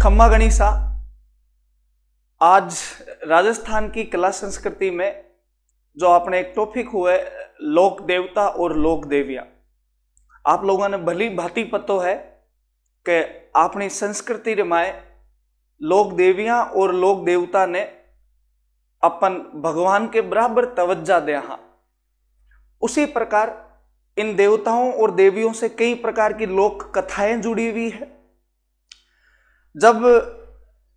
खम्मा गणिसा। आज राजस्थान की कला संस्कृति में जो अपने एक टॉपिक हुआ है लोक देवता और लोक देवियां। आप लोगों ने भली भांति पतो है कि अपनी संस्कृति रमाए लोक देवियां और लोक देवता ने अपन भगवान के बराबर तवज्जा दिया। उसी प्रकार इन देवताओं और देवियों से कई प्रकार की लोक कथाएं जुड़ी हुई है। जब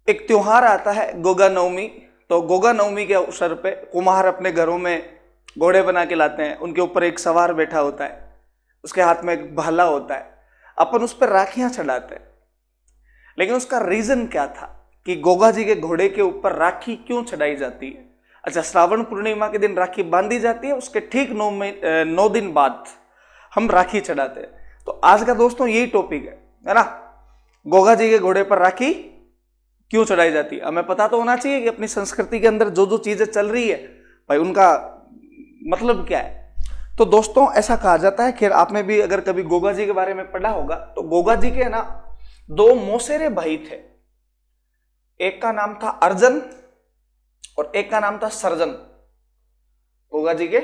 एक त्योहार आता है गोगा नवमी, तो गोगा नवमी के अवसर पे कुम्हार अपने घरों में घोड़े बना के लाते हैं। उनके ऊपर एक सवार बैठा होता है, उसके हाथ में एक भाला होता है। अपन उस पर राखियां चढ़ाते हैं। लेकिन उसका रीजन क्या था कि गोगा जी के घोड़े के ऊपर राखी क्यों चढ़ाई जाती है? अच्छा, श्रावण पूर्णिमा के दिन राखी बांधी जाती है, उसके ठीक 9 दिन बाद हम राखी चढ़ाते हैं। तो आज का दोस्तों यही टॉपिक है ना, गोगा जी के घोड़े पर राखी क्यों चढ़ाई जाती है। हमें पता तो होना चाहिए कि अपनी संस्कृति के अंदर जो जो चीजें चल रही है भाई उनका मतलब क्या है। तो दोस्तों ऐसा कहा जाता है, खैर आपने भी अगर कभी गोगा जी के बारे में पढ़ा होगा, तो गोगा जी के ना 2 मौसेरे भाई थे। एक का नाम था अर्जन और एक का नाम था सर्जन। गोगा जी के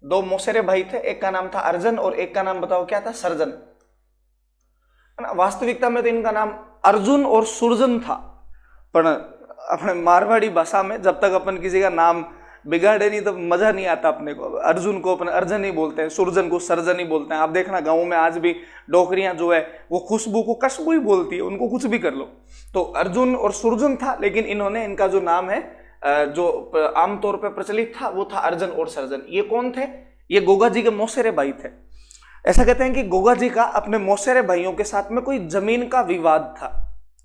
2 मौसेरे भाई थे, एक का नाम था अर्जन और एक का नाम बताओ क्या था? सर्जन। वास्तविकता में तो इनका नाम अर्जुन और सुरजन था, पर अपने मारवाड़ी भाषा में जब तक अपन किसी का नाम बिगाड़े नहीं तो मजा नहीं आता अपने को। अर्जुन को अपन अर्जन ही बोलते हैं, सुरजन को सर्जन ही बोलते हैं। आप देखना गाँव में आज भी डोकरियां जो है वो खुशबू को कशबू ही बोलती है, उनको कुछ भी कर लो। तो अर्जुन और सुरजन था, लेकिन इन्होंने इनका जो नाम है जो आमतौर पर प्रचलित था वो था अर्जन और सर्जन। ये कौन थे? ये गोगा जी के मौसेरे भाई थे। ऐसा कहते हैं कि गोगा जी का अपने मौसेरे भाइयों के साथ में कोई जमीन का विवाद था।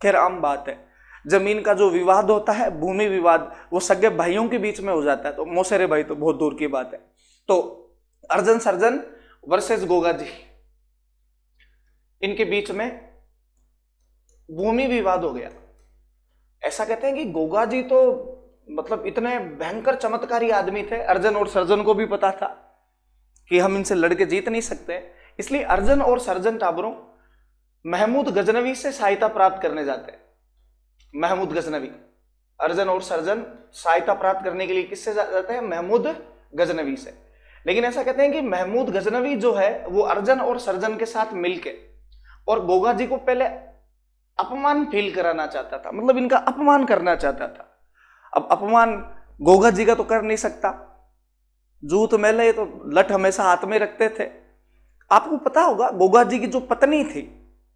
खैर आम बात है, जमीन का जो विवाद होता है, भूमि विवाद, वो सगे भाइयों के बीच में हो जाता है। तो मौसेरे भाई तो बहुत दूर की बात है। तो अर्जन सर्जन वर्सेस गोगा जी, इनके बीच में भूमि विवाद हो गया। ऐसा कहते हैं कि गोगा जी तो मतलब इतने भयंकर चमत्कारी आदमी थे, अर्जन और सर्जन को भी पता था कि हम इनसे लड़के जीत नहीं सकते। इसलिए अर्जन और सर्जन टाबरों महमूद गजनवी से सहायता प्राप्त करने जाते हैं। महमूद गजनवी, अर्जन और सर्जन सहायता प्राप्त करने के लिए किससे जाते हैं? महमूद गजनवी से। लेकिन ऐसा कहते हैं कि महमूद गजनवी जो है वो अर्जन और सर्जन के साथ मिलके और गोगा जी को पहले अपमान फील कराना चाहता था, मतलब इनका अपमान करना चाहता था। अब अपमान गोगा जी का तो कर नहीं सकता, जूत मेले तो लठ हमेशा हाथ में रखते थे। आपको पता होगा गोगा जी की जो पत्नी थी,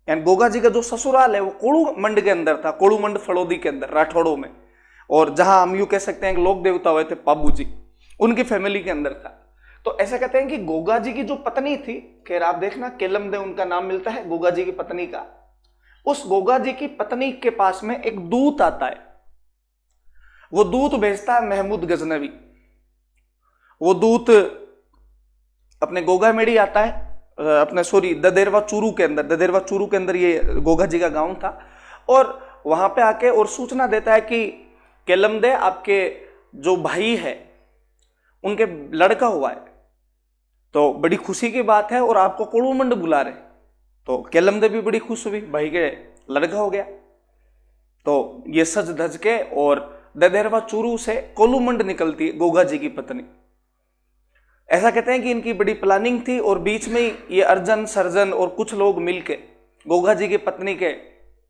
यानी गोगा जी का जो ससुराल है वो कोड़ू मंड के अंदर था, कोड़ू मंड फड़ोदी के अंदर राठौड़ों में। और जहां हम यूं कह सकते हैं कि लोक देवता हुए थे पाबू जी, उनकी फैमिली के अंदर था। तो ऐसा कहते हैं कि गोगा जी की जो पत्नी थी, खैर आप देखना केलम दे उनका नाम मिलता है गोगा जी की पत्नी का। उस गोगा जी की पत्नी के पास में एक दूत आता है। वो दूत भेजता है महमूद गजनवी। वो दूत अपने गोगा मेड़ी आता है, अपने सॉरी ददेरवा चूरू के अंदर, ददेरवा चूरू के अंदर ये गोगा जी का गांव था। और वहां पे आके और सूचना देता है कि केलमदे आपके जो भाई है उनके लड़का हुआ है, तो बड़ी खुशी की बात है और आपको कोड़ूमंड बुला रहे। तो केलमदे भी बड़ी खुश हुई, भाई के लड़का हो गया। तो ये सज धज के और ददेरवा चूरू से कोलूमंड निकलती है गोगा जी की पत्नी। ऐसा कहते हैं कि इनकी बड़ी प्लानिंग थी और बीच में ही ये अर्जन सर्जन और कुछ लोग मिलके गोगा जी की पत्नी के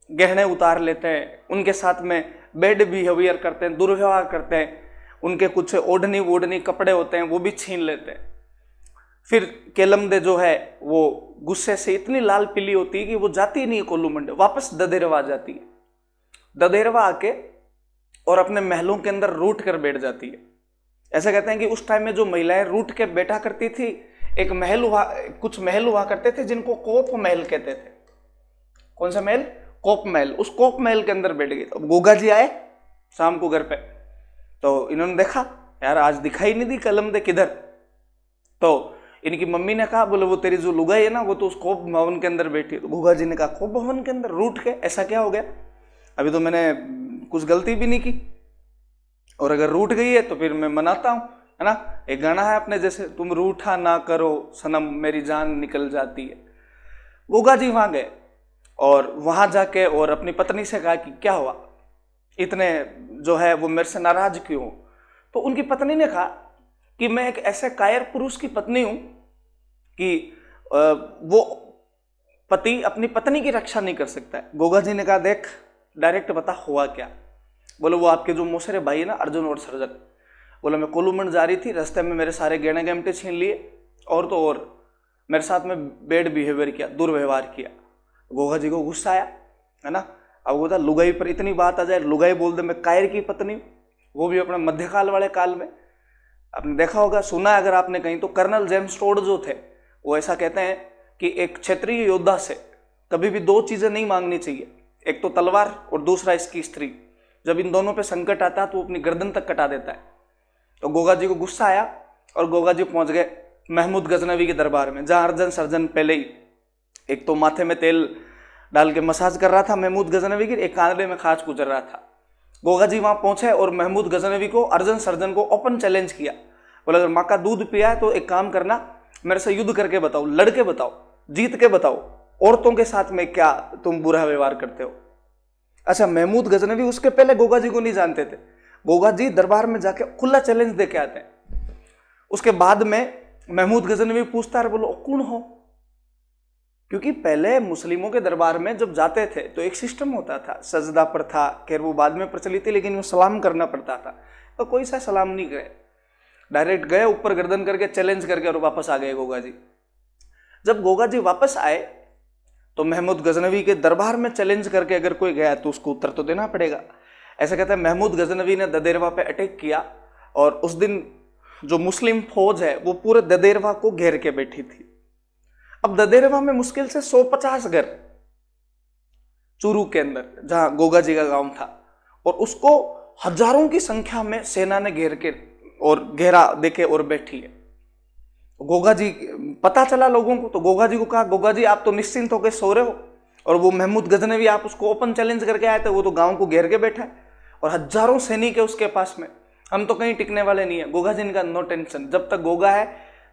गहने उतार लेते हैं, उनके साथ में बैड बिहेवियर करते हैं, दुर्व्यवहार करते हैं, उनके कुछ ओढ़नी वोढ़नी कपड़े होते हैं वो भी छीन लेते हैं। फिर केलमदे जो है वो गुस्से से इतनी लाल पीली होती है कि वो जाती नहीं है कोलूमंड, वापस ददेरवा जाती है। ददेरवा आके और अपने महलों के अंदर रूठ कर बैठ जाती है। ऐसा कहते हैं कि उस टाइम में जो महिलाएं रूठ के बैठा करती थी, एक महल हुआ, कुछ महल हुआ करते थे जिनको कोप महल कहते थे। कौन सा महल? कोप महल। उस कोप महल के अंदर बैठ गए। तो गोगा जी आए शाम को घर पे, तो इन्होंने देखा यार आज दिखाई नहीं दी केलमदे किधर। तो इनकी मम्मी ने कहा, बोले वो तेरी जो लुगाई है ना वो तो उस कोप भवन के अंदर बैठी है। तो गोगा जी ने कहा कोप भवन के अंदर रूठ के? ऐसा क्या हो गया? अभी तो मैंने कुछ गलती भी नहीं की, और अगर रूठ गई है तो फिर मैं मनाता हूं, है ना। एक गाना है अपने जैसे, तुम रूठा ना करो सनम मेरी जान निकल जाती है। गोगा जी वहां गए और वहां जाके और अपनी पत्नी से कहा कि क्या हुआ, इतने जो है वो मेरे से नाराज क्यों हो। तो उनकी पत्नी ने कहा कि मैं एक ऐसे कायर पुरुष की पत्नी हूं कि वो पति अपनी पत्नी की रक्षा नहीं कर सकता है। गोगा जी ने कहा देख डायरेक्ट बता हुआ क्या। बोले वो आपके जो मौसेरे भाई है ना अर्जुन और सर्जन, बोले मैं कोलूमंड जा रही थी, रास्ते में मेरे सारे गहने गहमटे छीन लिए और तो और मेरे साथ में बैड बिहेवियर किया, दुर्व्यवहार किया। गोगा जी को गुस्सा आया, है ना। अब वो था लुगाई पर इतनी बात आ जाए, लुगाई बोल दे मैं कायर की पत्नी, वो भी अपने मध्यकाल वाले काल में। आपने देखा होगा, सुना अगर आपने कहीं, तो कर्नल जेम्स टोड जो थे वो ऐसा कहते हैं कि एक क्षेत्रीय योद्धा से कभी भी दो चीजें नहीं मांगनी चाहिए, एक तो तलवार और दूसरा इसकी स्त्री। जब इन दोनों पे संकट आता है तो वो अपनी गर्दन तक कटा देता है। तो गोगा जी को गुस्सा आया और गोगा जी पहुंच गए महमूद गजनवी के दरबार में, जहां अर्जुन सर्जन पहले ही एक तो माथे में तेल डाल के मसाज कर रहा था महमूद गजनवी की, एक कांधे में खाज गुजर रहा था। गोगा जी वहां पहुंचे और महमूद गजनवी को अर्जुन सर्जन को ओपन चैलेंज किया। बोला अगर माँ का दूध पिया है तो एक काम करना, मेरे से युद्ध करके बताओ, लड़के बताओ, जीत के बताओ, औरतों के साथ में क्या तुम बुरा व्यवहार करते हो। अच्छा, महमूद गजनवी उसके पहले गोगा जी को नहीं जानते थे। गोगा जी दरबार में जाके खुला चैलेंज दे के आते हैं। उसके बाद में महमूद गजनवी पूछता है, बोलो कौन हो, क्योंकि पहले मुस्लिमों के दरबार में जब जाते थे तो एक सिस्टम होता था, सजदा पर था, खैर वो बाद में प्रचलित थी, लेकिन वो सलाम करना पड़ता था। तो कोई सा सलाम नहीं गए, डायरेक्ट गए ऊपर गर्दन करके चैलेंज करके और वापस आ गए गोगा जी। जब गोगा जी वापस आए तो महमूद गजनवी के दरबार में चैलेंज करके अगर कोई गया तो उसको उत्तर तो देना पड़ेगा। ऐसा कहते हैं महमूद गजनवी ने ददेरवा पे अटैक किया और उस दिन जो मुस्लिम फौज है वो पूरे ददेरवा को घेर के बैठी थी। अब ददेरवा में मुश्किल से 150 घर, चूरू के अंदर जहां गोगा जी का गांव था, और उसको हजारों की संख्या में सेना ने घेर के और घेरा देके और बैठी है। गोगा जी पता चला लोगों को, तो गोगा जी को कहा गोगा जी आप तो निश्चिंत होकर सो रहे हो, और वो महमूद गजनवी आप उसको ओपन चैलेंज करके आए थे, वो तो गांव को घेर के बैठा है और हजारों सैनिक है उसके पास में, हम तो कहीं टिकने वाले नहीं है। गोगा जी ने कहा नो टेंशन, जब तक गोगा है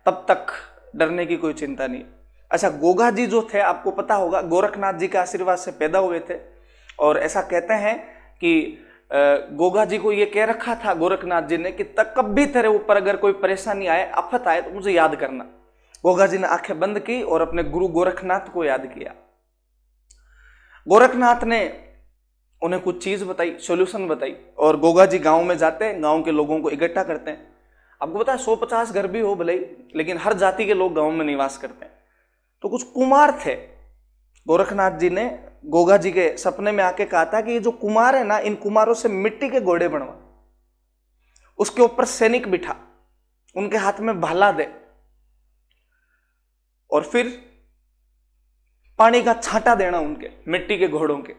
तब तक डरने की कोई चिंता नहीं। अच्छा, गोगा जी जो थे आपको पता होगा गोरखनाथ जी के आशीर्वाद से पैदा हुए थे, और ऐसा कहते हैं कि गोगा जी को ये कह रखा था गोरखनाथ जी ने कि तक कभी तेरे ऊपर अगर कोई परेशानी आए, आफत आए तो मुझे याद करना। गोगा जी ने आंखें बंद की और अपने गुरु गोरखनाथ को याद किया। गोरखनाथ ने उन्हें कुछ चीज बताई, सॉल्यूशन बताई, और गोगा जी गांव में जाते हैं, गांव के लोगों को इकट्ठा करते हैं। आपको पता है 150 घर भी हो भले, लेकिन हर जाति के लोग गांव में निवास करते हैं। तो कुछ कुमार थे, गोरखनाथ जी ने गोगा जी के सपने में आके कहा था कि ये जो कुमार है ना, इन कुमारों से मिट्टी के घोड़े बनवा, उसके ऊपर सैनिक बिठा, उनके हाथ में भाला दे, और फिर पानी का छांटा देना उनके मिट्टी के घोड़ों के,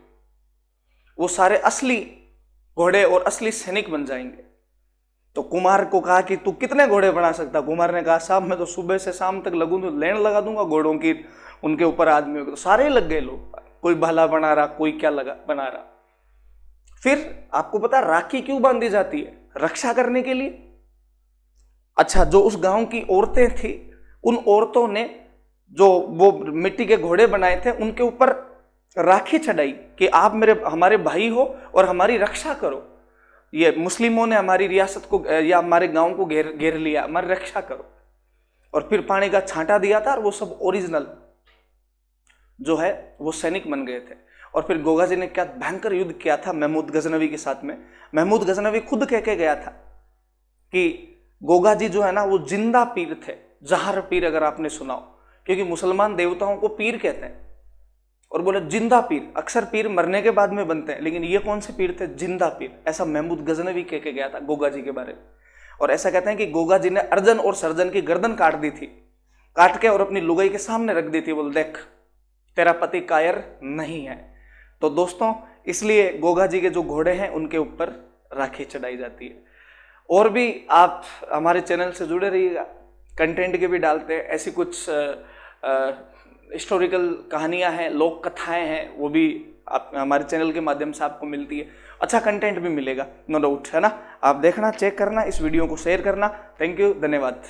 वो सारे असली घोड़े और असली सैनिक बन जाएंगे। तो कुमार को कहा कि तू कितने घोड़े बना सकता। कुमार ने कहा साहब मैं तो सुबह से शाम तक लगूं तो लेन लगा दूंगा घोड़ों की, उनके ऊपर आदमियों के। तो सारे लग गए लोग, कोई भाला बना रहा, कोई क्या लगा बना रहा। फिर आपको पता राखी क्यों बांधी जाती है? रक्षा करने के लिए। अच्छा, जो उस गांव की औरतें थी, उन औरतों ने जो वो मिट्टी के घोड़े बनाए थे उनके ऊपर राखी चढ़ाई कि आप हमारे भाई हो और हमारी रक्षा करो। ये मुस्लिमों ने हमारी रियासत को या हमारे गांव को घेर लिया, हमारी रक्षा करो। और फिर पानी का छांटा दिया था, और वो सब ओरिजिनल जो है वो सैनिक बन गए थे। और फिर गोगा जी ने क्या भयंकर युद्ध किया था महमूद गजनवी के साथ में। महमूद गजनवी खुद कह के गया था कि गोगा जी जो है ना वो जिंदा पीर थे, जहर पीर अगर आपने सुना हो, क्योंकि मुसलमान देवताओं को पीर कहते हैं, और बोले जिंदा पीर। अक्सर पीर मरने के बाद में बनते हैं, लेकिन ये कौन से पीर थे? जिंदा पीर। ऐसा महमूद गजनवी कह के गया था गोगा जी के बारे में। और ऐसा कहते हैं कि गोगा जी ने अर्जुन और सर्जन की गर्दन काट दी थी, काट के और अपनी लुगाई के सामने रख दी थी, बोल देख तेरा पति कायर नहीं है। तो दोस्तों, इसलिए गोगा जी के जो घोड़े हैं उनके ऊपर राखी चढ़ाई जाती है। और भी आप हमारे चैनल से जुड़े रहिएगा, कंटेंट के भी डालते हैं, ऐसी कुछ हिस्टोरिकल कहानियां हैं, लोक कथाएं हैं, वो भी आप हमारे चैनल के माध्यम से आपको मिलती है। अच्छा कंटेंट भी मिलेगा, नो डाउट, है ना। आप देखना, चेक करना, इस वीडियो को शेयर करना। थैंक यू, धन्यवाद।